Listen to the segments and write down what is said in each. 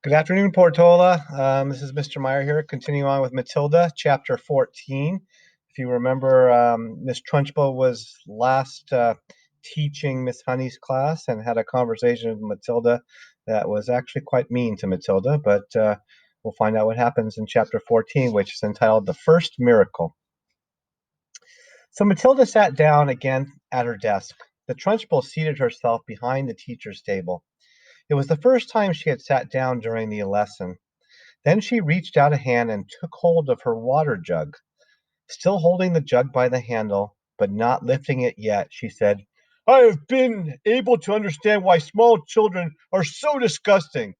Good afternoon, Portola. This is Mr. Meyer here, continuing on with Matilda, chapter 14. If you remember, Miss Trunchbull was last teaching Miss Honey's class and had a conversation with Matilda that was actually quite mean to Matilda, but we'll find out what happens in chapter 14, which is entitled The First Miracle. So Matilda sat down again at her desk. The Trunchbull seated herself behind the teacher's table. It was the first time she had sat down during the lesson. Then she reached out a hand and took hold of her water jug. Still holding the jug by the handle, but not lifting it yet, she said, "I have been able to understand why small children are so disgusting.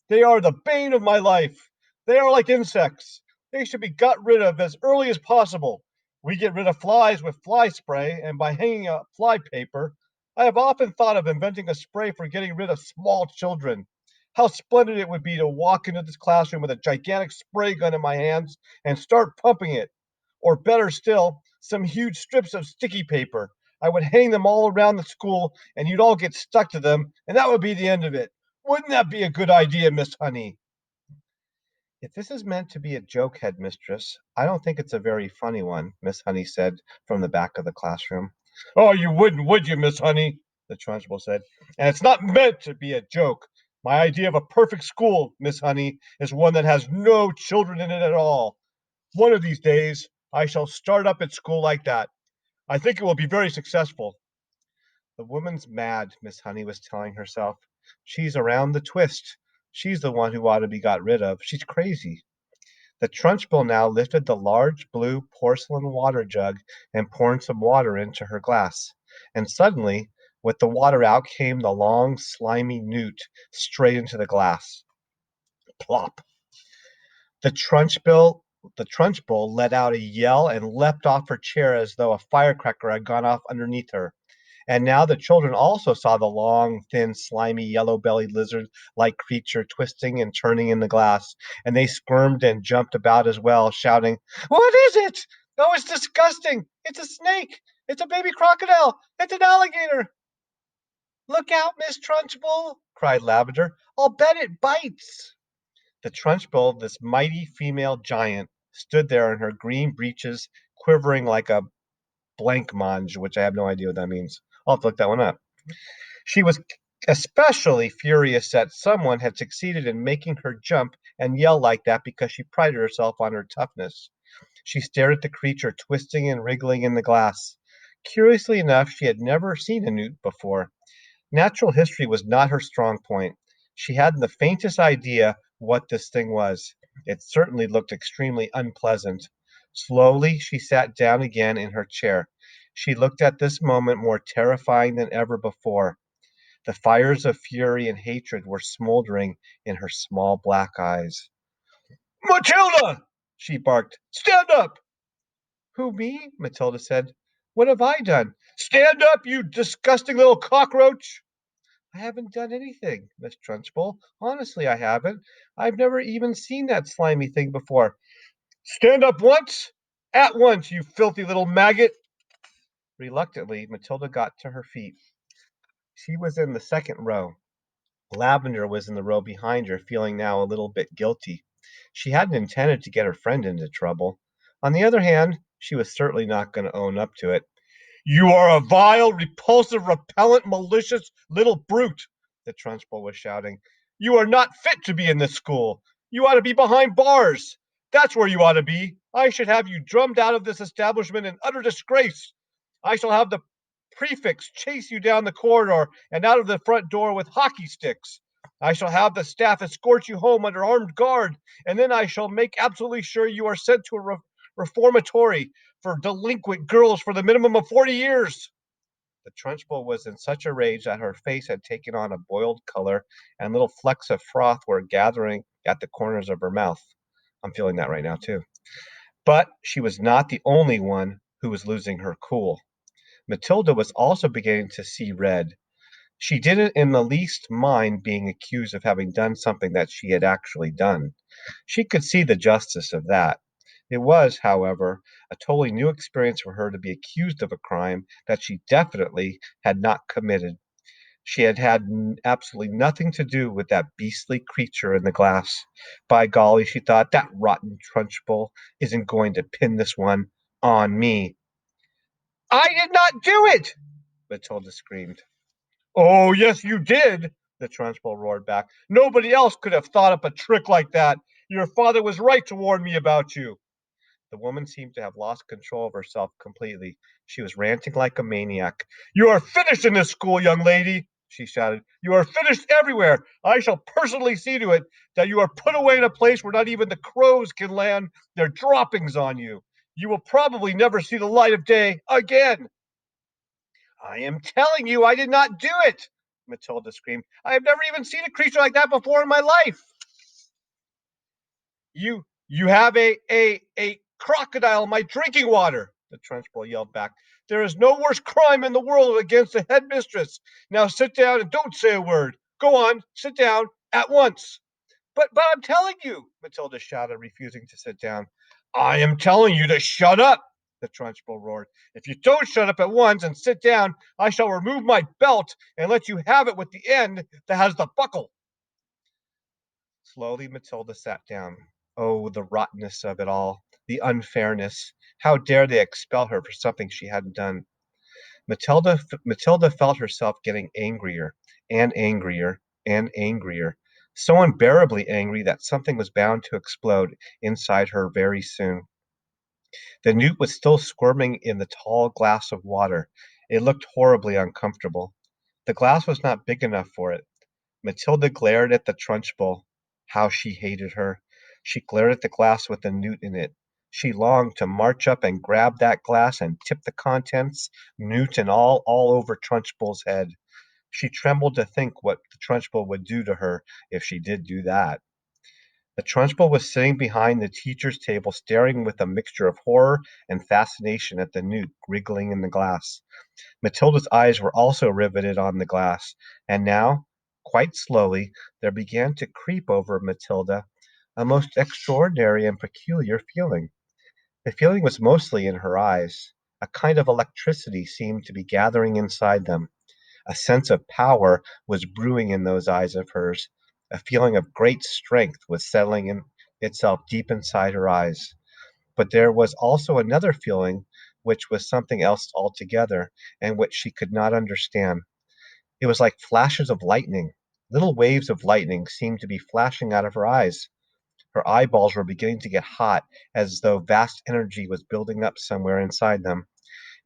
They are the bane of my life. They are like insects. They should be got rid of as early as possible. We get rid of flies with fly spray and by hanging up fly paper. I have often thought of inventing a spray for getting rid of small children. How splendid it would be to walk into this classroom with a gigantic spray gun in my hands and start pumping it. Or better still, some huge strips of sticky paper. I would hang them all around the school and you'd all get stuck to them, and that would be the end of it. Wouldn't that be a good idea, Miss Honey?" "If this is meant to be a joke, headmistress, I don't think it's a very funny one," Miss Honey said from the back of the classroom. "Oh, you wouldn't, would you, Miss Honey?" the Trunchbull said. "And it's not meant to be a joke. My idea of a perfect school, Miss Honey, is one that has no children in it at all. One of these days, I shall start up at school like that. I think it will be very successful." "The woman's mad," Miss Honey was telling herself. "She's around the twist. She's the one who ought to be got rid of. She's crazy." The Trunchbull now lifted the large blue porcelain water jug and poured some water into her glass. And suddenly, with the water out came the long, slimy newt straight into the glass. Plop! The Trunchbull let out a yell and leapt off her chair as though a firecracker had gone off underneath her. And now the children also saw the long, thin, slimy, yellow-bellied lizard-like creature twisting and turning in the glass, and they squirmed and jumped about as well, shouting, "What is it? Oh, it's disgusting! It's a snake! It's a baby crocodile! It's an alligator!" "Look out, Miss Trunchbull!" cried Lavender. "I'll bet it bites!" The Trunchbull, this mighty female giant, stood there in her green breeches, quivering like a blancmange, which I have no idea what that means. I'll have to look that one up. She was especially furious that someone had succeeded in making her jump and yell like that because she prided herself on her toughness. She stared at the creature twisting and wriggling in the glass. Curiously enough, she had never seen a newt before. Natural history was not her strong point. She hadn't the faintest idea what this thing was. It certainly looked extremely unpleasant. Slowly she sat down again in her chair. She looked at this moment more terrifying than ever before. The fires of fury and hatred were smoldering in her small black eyes. "Matilda!" she barked. "Stand up!" "Who, me?" Matilda said. "What have I done?" "Stand up, you disgusting little cockroach!" "I haven't done anything, Miss Trunchbull. Honestly, I haven't. I've never even seen that slimy thing before." "Stand up once! At once, you filthy little maggot!" Reluctantly, Matilda got to her feet. She was in the second row. Lavender was in the row behind her, feeling now a little bit guilty. She hadn't intended to get her friend into trouble. On the other hand, she was certainly not going to own up to it. "You are a vile, repulsive, repellent, malicious little brute!" the Trunchbull was shouting. "You are not fit to be in this school. You ought to be behind bars. That's where you ought to be. I should have you drummed out of this establishment in utter disgrace. I shall have the prefects chase you down the corridor and out of the front door with hockey sticks. I shall have the staff escort you home under armed guard, and then I shall make absolutely sure you are sent to a reformatory for delinquent girls for the minimum of 40 years." The Trunchbull was in such a rage that her face had taken on a boiled color, and little flecks of froth were gathering at the corners of her mouth. I'm feeling that right now, too. But she was not the only one who was losing her cool. Matilda was also beginning to see red. She didn't in the least mind being accused of having done something that she had actually done. She could see the justice of that. It was, however, a totally new experience for her to be accused of a crime that she definitely had not committed. She had had absolutely nothing to do with that beastly creature in the glass. By golly, she thought, that rotten Trunchbull isn't going to pin this one on me. I did not do it! Matilda screamed. Oh, yes, you did, the Trunchbull roared back. Nobody else could have thought up a trick like that. Your father was right to warn me about you. The woman seemed to have lost control of herself completely. She was ranting like a maniac. You are finished in this school, young lady, she shouted. You are finished everywhere. I shall personally see to it that you are put away in a place where not even the crows can land their droppings on you. You will probably never see the light of day again. I am telling you, I did not do it, Matilda screamed. I have never even seen a creature like that before in my life. You have a crocodile in my drinking water, the Trunchbull yelled back. There is no worse crime in the world against a headmistress. Now sit down and don't say a word. Go on, sit down at once. But I'm telling you, Matilda shouted, refusing to sit down. I am telling you to shut up, the Trunchbull roared. If you don't shut up at once and sit down, I shall remove my belt and let you have it with the end that has the buckle. Slowly Matilda sat down. Oh, the rottenness of it all, the unfairness. How dare they expel her for something she hadn't done? Matilda felt herself getting angrier and angrier and angrier, so unbearably angry that something was bound to explode inside her very soon. The newt was still squirming in the tall glass of water. It looked horribly uncomfortable. The glass was not big enough for it. Matilda glared at the Trunchbull. How she hated her! She glared at the glass with the newt in it. She longed to march up and grab that glass and tip the contents, newt and all over Trunchbull's head. She trembled to think what the Trunchbull would do to her if she did do that. The Trunchbull was sitting behind the teacher's table, staring with a mixture of horror and fascination at the newt wriggling in the glass. Matilda's eyes were also riveted on the glass, and now, quite slowly, there began to creep over Matilda a most extraordinary and peculiar feeling. The feeling was mostly in her eyes. A kind of electricity seemed to be gathering inside them. A sense of power was brewing in those eyes of hers. A feeling of great strength was settling itself deep inside her eyes. But there was also another feeling which was something else altogether, and which she could not understand. It was like flashes of lightning. Little waves of lightning seemed to be flashing out of her eyes. Her eyeballs were beginning to get hot, as though vast energy was building up somewhere inside them.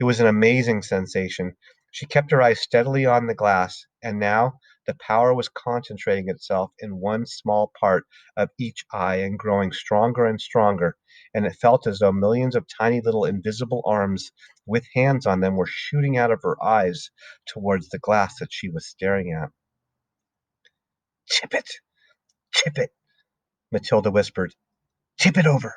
It was an amazing sensation. She kept her eyes steadily on the glass, and now the power was concentrating itself in one small part of each eye and growing stronger and stronger, and it felt as though millions of tiny little invisible arms with hands on them were shooting out of her eyes towards the glass that she was staring at. Tip it, tip it, Matilda whispered. Tip it over.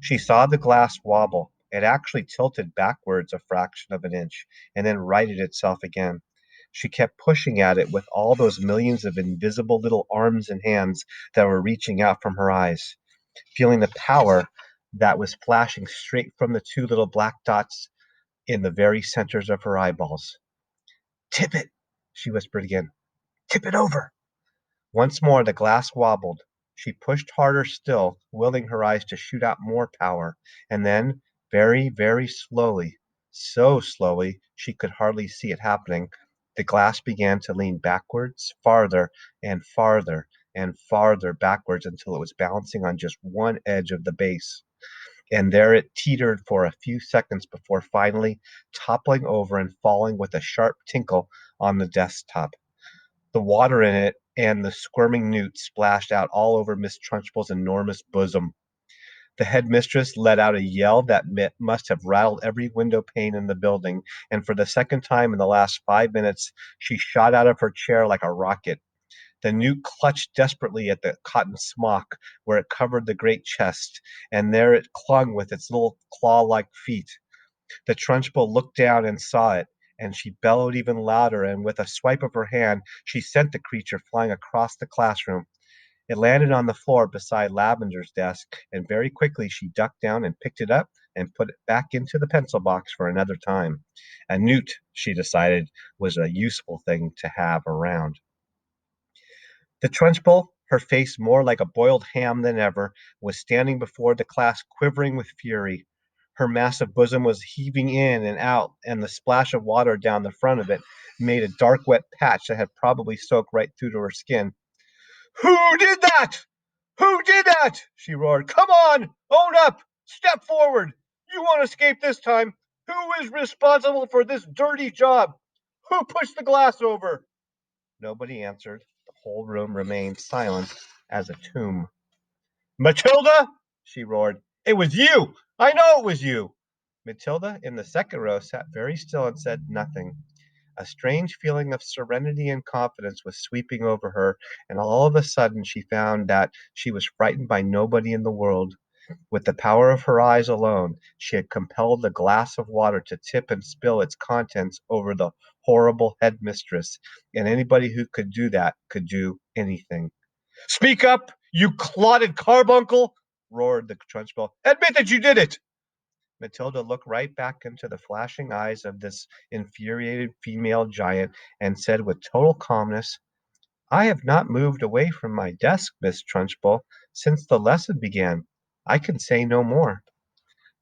She saw the glass wobble. It actually tilted backwards a fraction of an inch, and then righted itself again. She kept pushing at it with all those millions of invisible little arms and hands that were reaching out from her eyes, feeling the power that was flashing straight from the two little black dots in the very centers of her eyeballs. Tip it, she whispered again. Tip it over. Once more the glass wobbled. She pushed harder still, willing her eyes to shoot out more power, and then, very, very slowly, so slowly she could hardly see it happening, the glass began to lean backwards, farther and farther and farther backwards until it was balancing on just one edge of the base. And there it teetered for a few seconds before finally toppling over and falling with a sharp tinkle on the desktop. The water in it and the squirming newt splashed out all over Miss Trunchbull's enormous bosom. The headmistress let out a yell that must have rattled every window pane in the building, and for the second time in the last 5 minutes she shot out of her chair like a rocket. The newt clutched desperately at the cotton smock where it covered the great chest, and there it clung with its little claw-like feet. The Trunchbull looked down and saw it, and she bellowed even louder, and with a swipe of her hand she sent the creature flying across the classroom. It landed on the floor beside Lavender's desk, and very quickly she ducked down and picked it up and put it back into the pencil box for another time. A newt, she decided, was a useful thing to have around. The Trunchbull, her face more like a boiled ham than ever, was standing before the class quivering with fury. Her massive bosom was heaving in and out, and the splash of water down the front of it made a dark wet patch that had probably soaked right through to her skin. "Who did that? Who did that?" she roared. "Come on! Own up! Step forward! You won't escape this time! Who is responsible for this dirty job? Who pushed the glass over?" Nobody answered. The whole room remained silent as a tomb. "Matilda!" she roared. "It was you! I know it was you!" Matilda, in the second row, sat very still and said nothing. A strange feeling of serenity and confidence was sweeping over her, and all of a sudden she found that she was frightened by nobody in the world. With the power of her eyes alone, she had compelled the glass of water to tip and spill its contents over the horrible headmistress, and anybody who could do that could do anything. "Speak up, you clotted carbuncle!" roared the Trunchbull. "Admit that you did it!" Matilda looked right back into the flashing eyes of this infuriated female giant and said with total calmness, "I have not moved away from my desk, Miss Trunchbull, since the lesson began. I can say no more."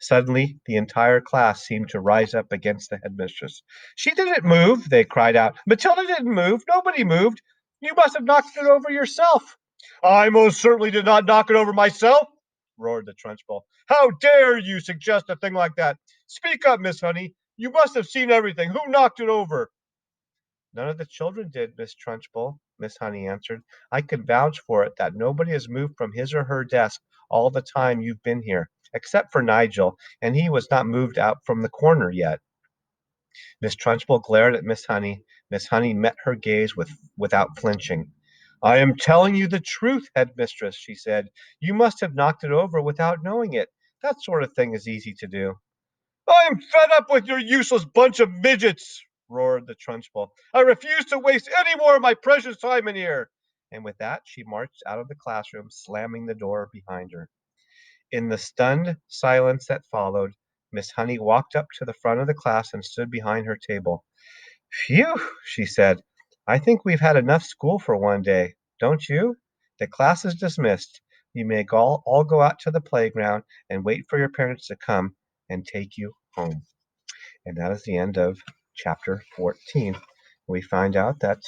Suddenly, the entire class seemed to rise up against the headmistress. "She didn't move!" they cried out. "Matilda didn't move! Nobody moved! You must have knocked it over yourself!" "I most certainly did not knock it over myself!" roared the Trunchbull. "How dare you suggest a thing like that? Speak up, Miss Honey. You must have seen everything. Who knocked it over?" "None of the children did, Miss Trunchbull," Miss Honey answered. "I can vouch for it that nobody has moved from his or her desk all the time you've been here, except for Nigel, and he was not moved out from the corner yet." Miss Trunchbull glared at Miss Honey. Miss Honey met her gaze without flinching. "I am telling you the truth, headmistress," she said. "You must have knocked it over without knowing it. That sort of thing is easy to do." "I am fed up with your useless bunch of midgets!" roared the Trunchbull. "I refuse to waste any more of my precious time in here." And with that she marched out of the classroom, slamming the door behind her. In the stunned silence that followed, Miss Honey walked up to the front of the class and stood behind her table. "Phew!" she said. "I think we've had enough school for one day. Don't you? The class is dismissed. You may all go out to the playground and wait for your parents to come and take you home." And that is the end of chapter 14. We find out that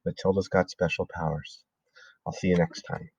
Matilda's got special powers. I'll see you next time.